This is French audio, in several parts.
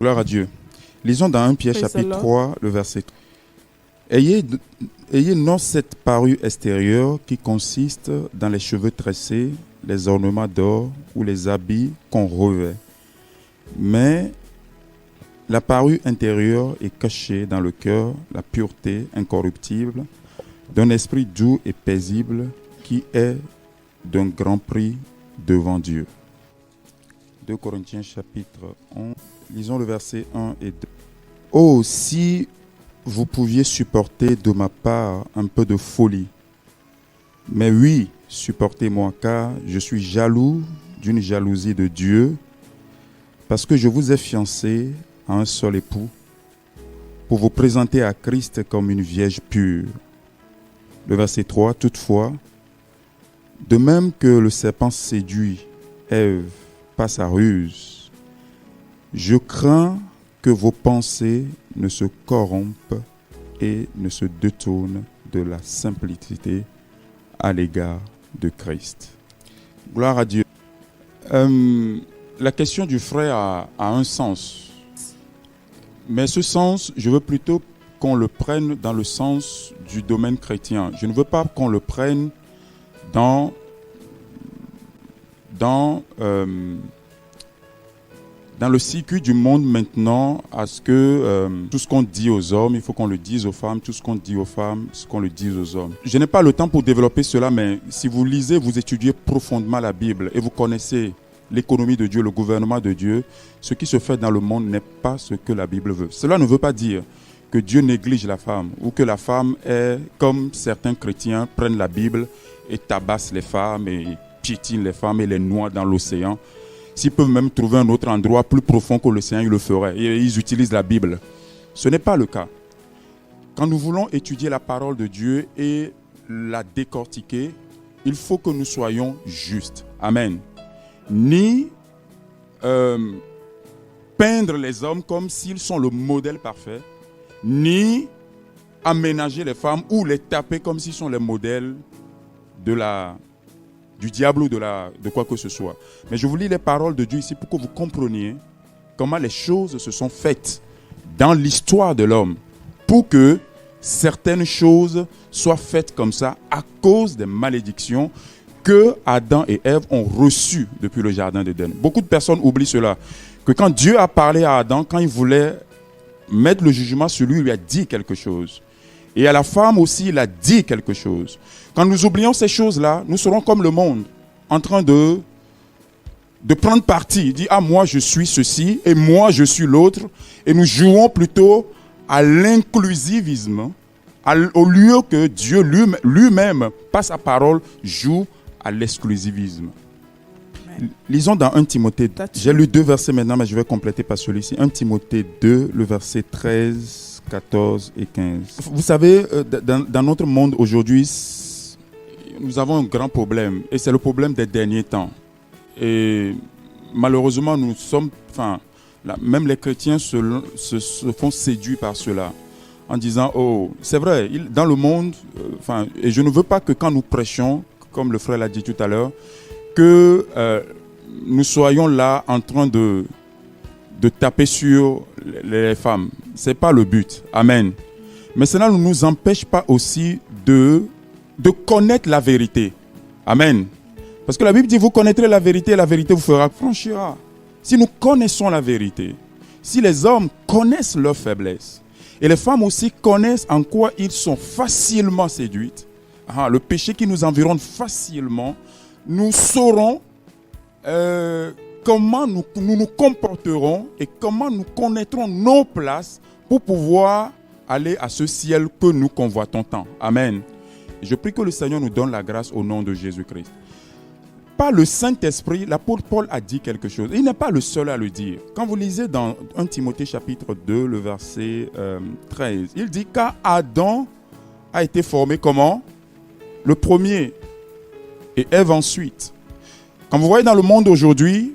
Gloire à Dieu. Lisons dans 1 Pierre chapitre 3, le verset 3. Ayez non cette parure extérieure qui consiste dans les cheveux tressés, les ornements d'or ou les habits qu'on revêt. Mais la parure intérieure est cachée dans le cœur, la pureté incorruptible d'un esprit doux et paisible qui est d'un grand prix devant Dieu. 2 Corinthiens chapitre 11, lisons le verset 1 et 2. Oh, si vous pouviez supporter de ma part un peu de folie. Mais oui, supportez-moi, car je suis jaloux d'une jalousie de Dieu, parce que je vous ai fiancé à un seul époux, pour vous présenter à Christ comme une vierge pure. Le verset 3, toutefois, de même que le serpent séduit Ève par sa ruse, je crains que vos pensées ne se corrompent et ne se détournent de la simplicité à l'égard de Christ. Gloire à Dieu. La question du frère a un sens. Mais ce sens, je veux plutôt qu'on le prenne dans le sens du domaine chrétien. Je ne veux pas qu'on le prenne dans le circuit du monde maintenant, à ce que tout ce qu'on dit aux hommes, il faut qu'on le dise aux femmes, tout ce qu'on dit aux femmes, ce qu'on le dise aux hommes. Je n'ai pas le temps pour développer cela, mais si vous lisez, vous étudiez profondément la Bible et vous connaissez l'économie de Dieu, le gouvernement de Dieu, ce qui se fait dans le monde n'est pas ce que la Bible veut. Cela ne veut pas dire que Dieu néglige la femme ou que la femme est, comme certains chrétiens prennent la Bible et tabassent les femmes et piétinent les femmes et les noient dans l'océan. S'ils peuvent même trouver un autre endroit plus profond que l'océan, ils le feraient. Et ils utilisent la Bible. Ce n'est pas le cas. Quand nous voulons étudier la parole de Dieu et la décortiquer, il faut que nous soyons justes. Amen. Ni peindre les hommes comme s'ils sont le modèle parfait, ni aménager les femmes ou les taper comme s'ils sont les modèles du diable ou de quoi que ce soit. Mais je vous lis les paroles de Dieu ici pour que vous compreniez comment les choses se sont faites dans l'histoire de l'homme, pour que certaines choses soient faites comme ça à cause des malédictions que Adam et Ève ont reçues depuis le jardin d'Éden. Beaucoup de personnes oublient cela, que quand Dieu a parlé à Adam, quand il voulait mettre le jugement sur lui, il lui a dit quelque chose. Et à la femme aussi, il a dit quelque chose. Quand nous oublions ces choses-là, nous serons comme le monde, en train de prendre parti. Dire, ah, moi je suis ceci et moi je suis l'autre. Et nous jouons plutôt à l'inclusivisme, au lieu que Dieu lui-même, par sa parole, joue à l'exclusivisme. Lisons dans 1 Timothée. J'ai lu 2 versets maintenant, mais je vais compléter par celui-ci. 1 Timothée 2, le verset 13, 14 et 15. Vous savez, dans notre monde aujourd'hui, nous avons un grand problème, et c'est le problème des derniers temps. Et malheureusement, même les chrétiens se font séduire par cela, en disant, oh, c'est vrai, dans le monde, et je ne veux pas que quand nous prêchons, comme le frère l'a dit tout à l'heure, que nous soyons là en train de taper sur les femmes. Ce n'est pas le but. Amen. Mais cela ne nous empêche pas aussi de connaître la vérité. Amen. Parce que la Bible dit, vous connaîtrez la vérité et la vérité vous fera franchira. Si nous connaissons la vérité, si les hommes connaissent leurs faiblesses, et les femmes aussi connaissent en quoi ils sont facilement séduites, le péché qui nous environne facilement, nous saurons comment nous nous comporterons et comment nous connaîtrons nos places pour pouvoir aller à ce ciel que nous convoitons tant. Amen. Je prie que le Seigneur nous donne la grâce au nom de Jésus-Christ. Par le Saint-Esprit, l'apôtre Paul a dit quelque chose. Il n'est pas le seul à le dire. Quand vous lisez dans 1 Timothée chapitre 2, le verset 13, il dit car Adam a été formé comment? Le premier et Ève ensuite. Quand vous voyez dans le monde aujourd'hui,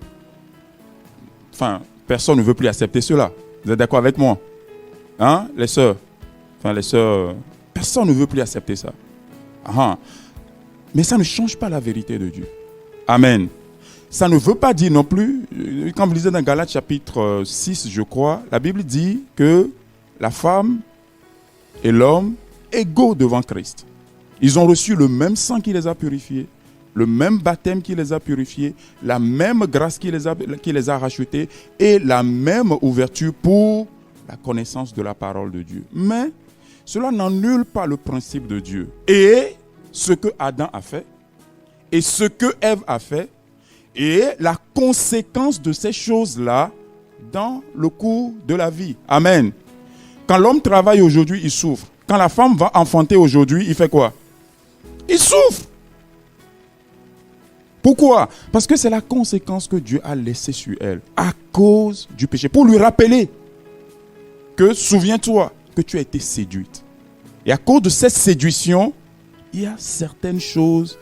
personne ne veut plus accepter cela. Vous êtes d'accord avec moi? Les sœurs, personne ne veut plus accepter ça. Mais ça ne change pas la vérité de Dieu. Amen. ça ne veut pas dire non plus, quand vous lisez dans Galates chapitre 6, je crois, la Bible dit que la femme et l'homme égaux devant Christ. Ils ont reçu le même sang qui les a purifiés, le même baptême qui les a purifiés, la même grâce qui les a rachetés et la même ouverture pour la connaissance de la parole de Dieu. Mais cela n'annule pas le principe de Dieu. Et ce que Adam a fait, et ce que Ève a fait, et la conséquence de ces choses-là dans le cours de la vie. Amen. Quand l'homme travaille aujourd'hui, il souffre. Quand la femme va enfanter aujourd'hui, il fait quoi? Il souffre. Pourquoi? Parce que c'est la conséquence que Dieu a laissée sur elle, à cause du péché. Pour lui rappeler que, souviens-toi, que tu as été séduite. Et à cause de cette séduction, il y a certaines choses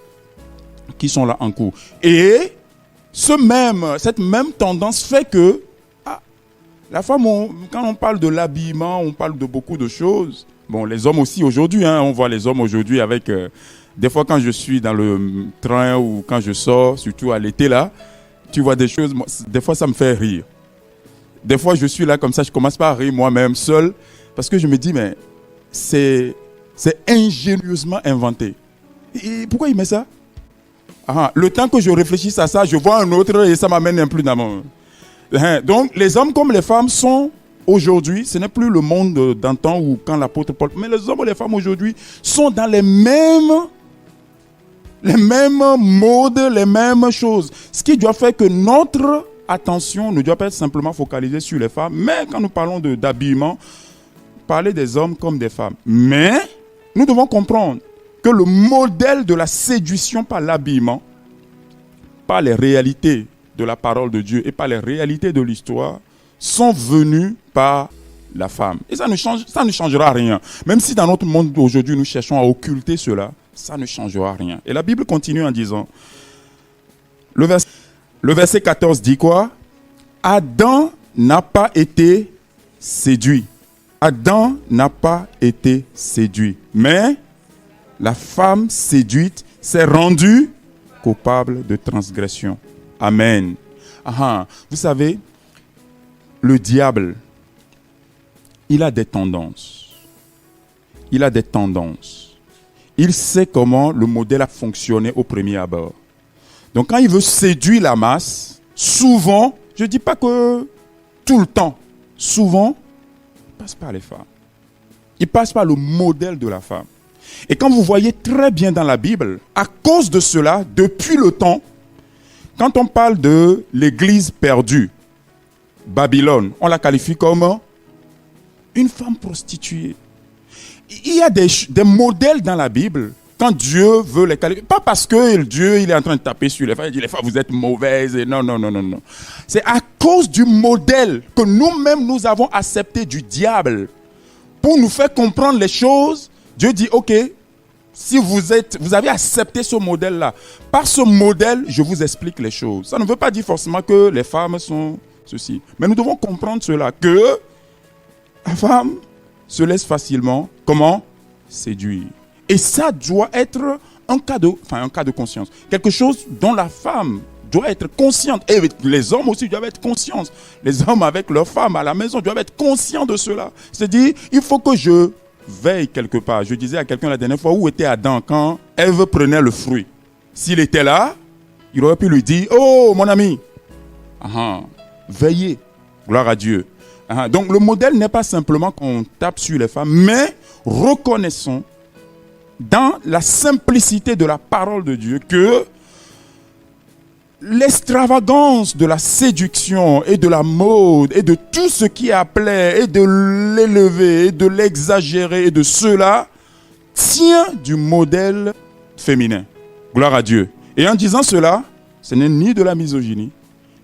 qui sont là en cours. Et cette même tendance fait que la femme, quand on parle de l'habillement, on parle de beaucoup de choses. Bon, les hommes aussi aujourd'hui, on voit les hommes aujourd'hui avec... des fois quand je suis dans le train ou quand je sors, surtout à l'été là, tu vois des choses, des fois ça me fait rire. Des fois je suis là comme ça, je commence pas à rire moi-même seul, parce que je me dis, mais c'est ingénieusement inventé. Et pourquoi il met ça? Le temps que je réfléchisse à ça, je vois un autre et ça m'amène un plus dans mon... Donc, les hommes comme les femmes sont aujourd'hui, ce n'est plus le monde d'antan ou quand l'apôtre Paul... Mais les hommes et les femmes aujourd'hui sont dans les mêmes modes, les mêmes choses. Ce qui doit faire que notre attention ne doit pas être simplement focalisée sur les femmes, mais quand nous parlons d'habillement, parler des hommes comme des femmes. Mais nous devons comprendre que le modèle de la séduction par l'habillement, par les réalités de la parole de Dieu et par les réalités de l'histoire, sont venus par la femme. Et ça ne changera rien. Même si dans notre monde aujourd'hui, nous cherchons à occulter cela, ça ne changera rien. Et la Bible continue en disant, le verset 14 dit quoi? Adam n'a pas été séduit. Adam n'a pas été séduit. Mais la femme séduite s'est rendue coupable de transgression. Amen. Vous savez, le diable, il a des tendances. Il a des tendances. Il sait comment le modèle a fonctionné au premier abord. Donc quand il veut séduire la masse, souvent, je ne dis pas que tout le temps, souvent, il passe par les femmes. Il passe par le modèle de la femme. Et quand vous voyez très bien dans la Bible, à cause de cela, depuis le temps, quand on parle de l'église perdue, Babylone, on la qualifie comme une femme prostituée. Il y a des modèles dans la Bible, quand Dieu veut les qualifier, pas parce que Dieu il est en train de taper sur les femmes, il dit les femmes vous êtes mauvaises, et non. C'est à cause du modèle que nous-mêmes nous avons accepté du diable pour nous faire comprendre les choses. Dieu dit, ok, si vous avez accepté ce modèle-là, par ce modèle, je vous explique les choses. Ça ne veut pas dire forcément que les femmes sont ceci. Mais nous devons comprendre cela, que la femme se laisse facilement, comment? Séduire. Et ça doit être un cas de conscience. Quelque chose dont la femme doit être consciente. Et les hommes aussi doivent être conscients. Les hommes avec leurs femmes à la maison doivent être conscients de cela. C'est-à-dire, il faut que je veille quelque part. Je disais à quelqu'un la dernière fois, où était Adam quand Ève prenait le fruit? S'il était là, il aurait pu lui dire, oh mon ami, veillez, gloire à Dieu. Donc le modèle n'est pas simplement qu'on tape sur les femmes, mais reconnaissons dans la simplicité de la parole de Dieu que l'extravagance de la séduction et de la mode et de tout ce qui appelait et de l'élever et de l'exagérer et de cela tient du modèle féminin. Gloire à Dieu. Et en disant cela, ce n'est ni de la misogynie,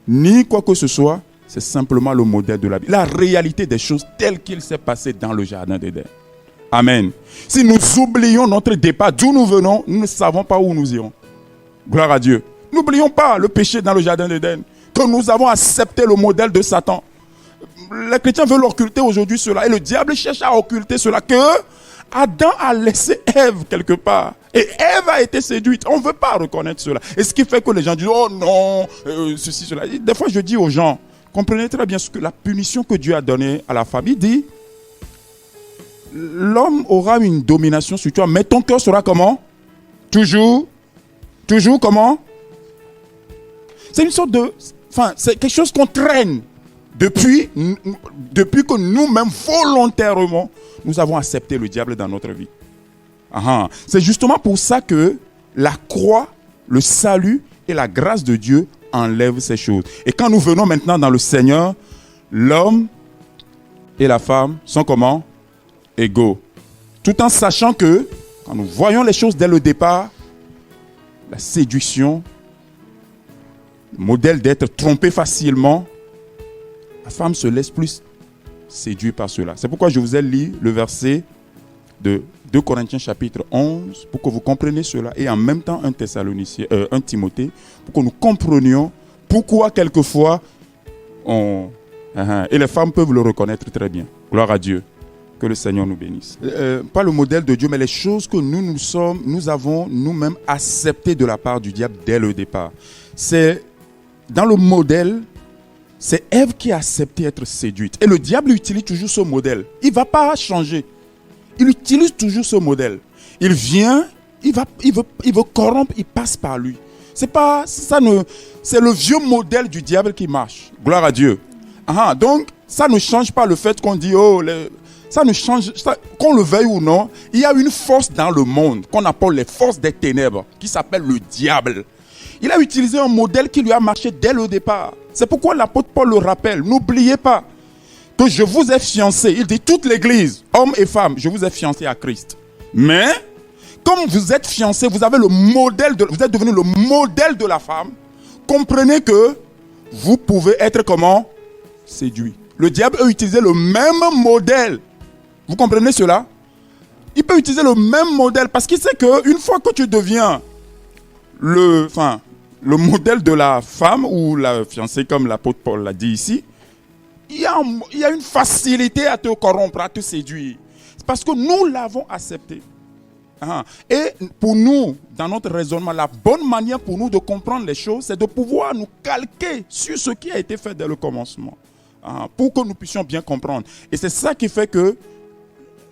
ni quoi que ce soit, c'est simplement le modèle de la Bible. La réalité des choses telles qu'il s'est passé dans le jardin d'Éden. Amen. Si nous oublions notre départ, d'où nous venons, nous ne savons pas où nous irons. Gloire à Dieu. N'oublions pas le péché dans le jardin d'Éden, que nous avons accepté le modèle de Satan. Les chrétiens veulent occulter aujourd'hui cela, et le diable cherche à occulter cela, que Adam a laissé Ève quelque part. Et Ève a été séduite. On ne veut pas reconnaître cela. Et ce qui fait que les gens disent, oh non, ceci, cela. Et des fois, je dis aux gens, comprenez très bien ce que la punition que Dieu a donnée à la femme. Il dit, l'homme aura une domination sur toi, mais ton cœur sera comment? Toujours comment? C'est une sorte de... Enfin, c'est quelque chose qu'on traîne depuis que nous-mêmes, volontairement, nous avons accepté le diable dans notre vie. C'est justement pour ça que la croix, le salut et la grâce de Dieu enlèvent ces choses. Et quand nous venons maintenant dans le Seigneur, l'homme et la femme sont comment? Égaux. Tout en sachant que, quand nous voyons les choses dès le départ, la séduction, le modèle d'être trompé facilement, la femme se laisse plus séduire par cela. C'est pourquoi je vous ai lu le verset de 2 Corinthiens chapitre 11 pour que vous compreniez cela et en même temps 1 Timothée pour que nous comprenions pourquoi quelquefois et les femmes peuvent le reconnaître très bien. Gloire à Dieu. Que le Seigneur nous bénisse. Pas le modèle de Dieu, mais les choses que nous avons nous-mêmes acceptées de la part du diable dès le départ. C'est dans le modèle, c'est Ève qui a accepté d'être séduite. Et le diable utilise toujours ce modèle. Il ne va pas changer. Il utilise toujours ce modèle. Il vient, il veut corrompre, il passe par lui. C'est le vieux modèle du diable qui marche. Gloire à Dieu. Donc, ça ne change pas le fait qu'on dit, ça ne change, qu'on le veuille ou non, il y a une force dans le monde qu'on appelle les forces des ténèbres, qui s'appelle le diable. Il a utilisé un modèle qui lui a marché dès le départ. C'est pourquoi l'apôtre Paul le rappelle. N'oubliez pas que je vous ai fiancé. Il dit toute l'église, hommes et femmes, je vous ai fiancé à Christ. Mais, comme vous êtes fiancé, vous êtes devenu le modèle de la femme. Comprenez que vous pouvez être comment? Séduit. Le diable a utilisé le même modèle. Vous comprenez cela? Il peut utiliser le même modèle parce qu'il sait qu'une fois que tu deviens le modèle de la femme ou la fiancée, comme l'apôtre Paul l'a dit ici, il y a une facilité à te corrompre, à te séduire. C'est parce que nous l'avons accepté. Et pour nous, dans notre raisonnement, la bonne manière pour nous de comprendre les choses, c'est de pouvoir nous calquer sur ce qui a été fait dès le commencement. Pour que nous puissions bien comprendre. Et c'est ça qui fait que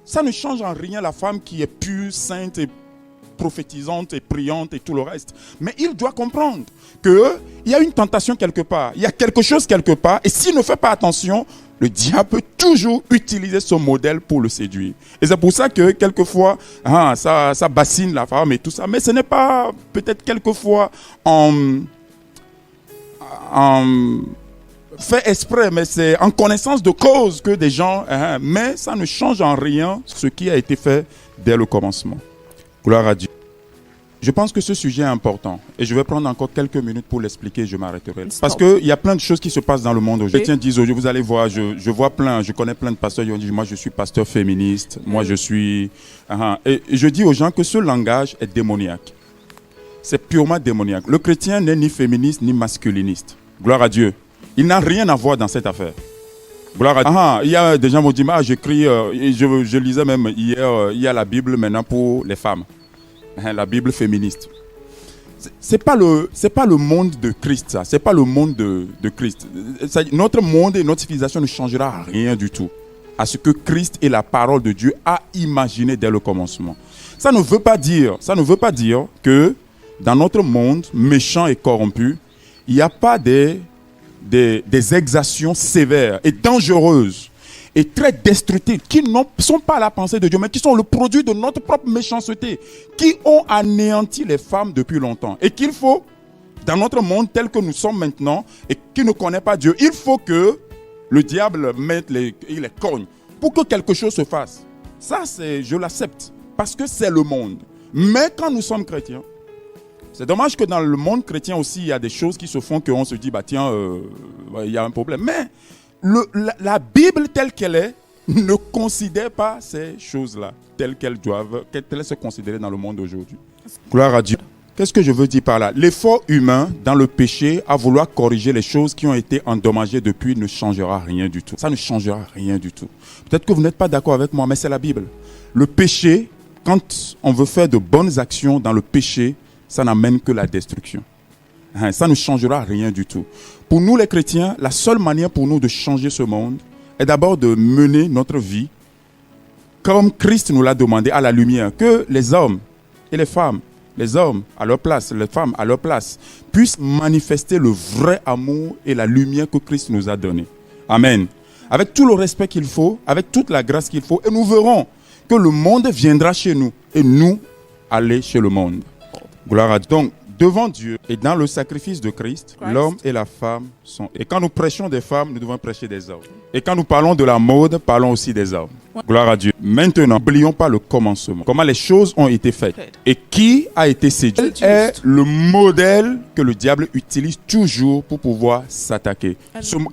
ça ne change en rien la femme qui est pure, sainte et prophétisante et priante et tout le reste. Mais il doit comprendre qu'il y a une tentation quelque part. Il y a quelque chose quelque part. Et s'il ne fait pas attention, le diable peut toujours utiliser ce modèle pour le séduire. Et c'est pour ça que quelquefois, ça bassine la femme et tout ça. Mais ce n'est pas peut-être quelquefois fait exprès, mais c'est en connaissance de cause que des gens... mais ça ne change en rien ce qui a été fait dès le commencement. Gloire à Dieu. Je pense que ce sujet est important et je vais prendre encore quelques minutes pour l'expliquer et je m'arrêterai. Parce qu'il y a plein de choses qui se passent dans le monde aujourd'hui. Les chrétiens disent aujourd'hui, vous allez voir, je vois plein, je connais plein de pasteurs qui ont dit, moi je suis pasteur féministe, moi je suis... Et je dis aux gens que ce langage est démoniaque. C'est purement démoniaque. Le chrétien n'est ni féministe ni masculiniste. Gloire à Dieu. Il n'a rien à voir dans cette affaire. Il y a des gens qui m'ont dit, j'écris, je lisais même hier, il y a la Bible maintenant pour les femmes. La Bible féministe. C'est pas le monde de Christ, ça. C'est pas le monde de Christ. Notre monde et notre civilisation ne changera rien du tout à ce que Christ et la parole de Dieu a imaginé dès le commencement. Ça ne veut pas dire que dans notre monde méchant et corrompu, il n'y a pas des exactions sévères et dangereuses et très destructives qui ne sont pas la pensée de Dieu, mais qui sont le produit de notre propre méchanceté, qui ont anéanti les femmes depuis longtemps. Et qu'il faut, dans notre monde tel que nous sommes maintenant, et qui ne connaît pas Dieu, il faut que le diable mette les cogne pour que quelque chose se fasse. Ça, je l'accepte, parce que c'est le monde. Mais quand nous sommes chrétiens, c'est dommage que dans le monde chrétien aussi, il y a des choses qui se font qu'on se dit, il y a un problème. Mais la Bible telle qu'elle est ne considère pas ces choses-là telles qu'elles se considérer dans le monde aujourd'hui. Gloire à Dieu. Qu'est-ce que je veux dire par là? L'effort humain dans le péché à vouloir corriger les choses qui ont été endommagées depuis ne changera rien du tout. Ça ne changera rien du tout. Peut-être que vous n'êtes pas d'accord avec moi, mais c'est la Bible. Le péché, quand on veut faire de bonnes actions dans le péché, ça n'amène que la destruction. Ça ne changera rien du tout. Pour nous les chrétiens, la seule manière pour nous de changer ce monde est d'abord de mener notre vie comme Christ nous l'a demandé, à la lumière, que les hommes et les femmes, les hommes à leur place, les femmes à leur place, puissent manifester le vrai amour et la lumière que Christ nous a donné. Amen. Avec tout le respect qu'il faut, avec toute la grâce qu'il faut, et nous verrons que le monde viendra chez nous et nous aller chez le monde. Gloire à Dieu. Donc, devant Dieu et dans le sacrifice de Christ, l'homme et la femme sont. Et quand nous prêchons des femmes, nous devons prêcher des hommes. Et quand nous parlons de la mode, parlons aussi des hommes. Gloire à Dieu. Maintenant, n'oublions pas le commencement. Comment les choses ont été faites. Et qui a été séduit est le modèle que le diable utilise toujours pour pouvoir s'attaquer.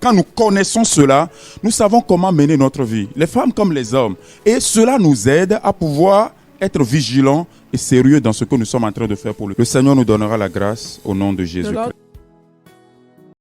Quand nous connaissons cela, nous savons comment mener notre vie. Les femmes comme les hommes. Et cela nous aide à pouvoir être vigilants et sérieux dans ce que nous sommes en train de faire pour lui. Le Seigneur nous donnera la grâce au nom de Jésus-Christ.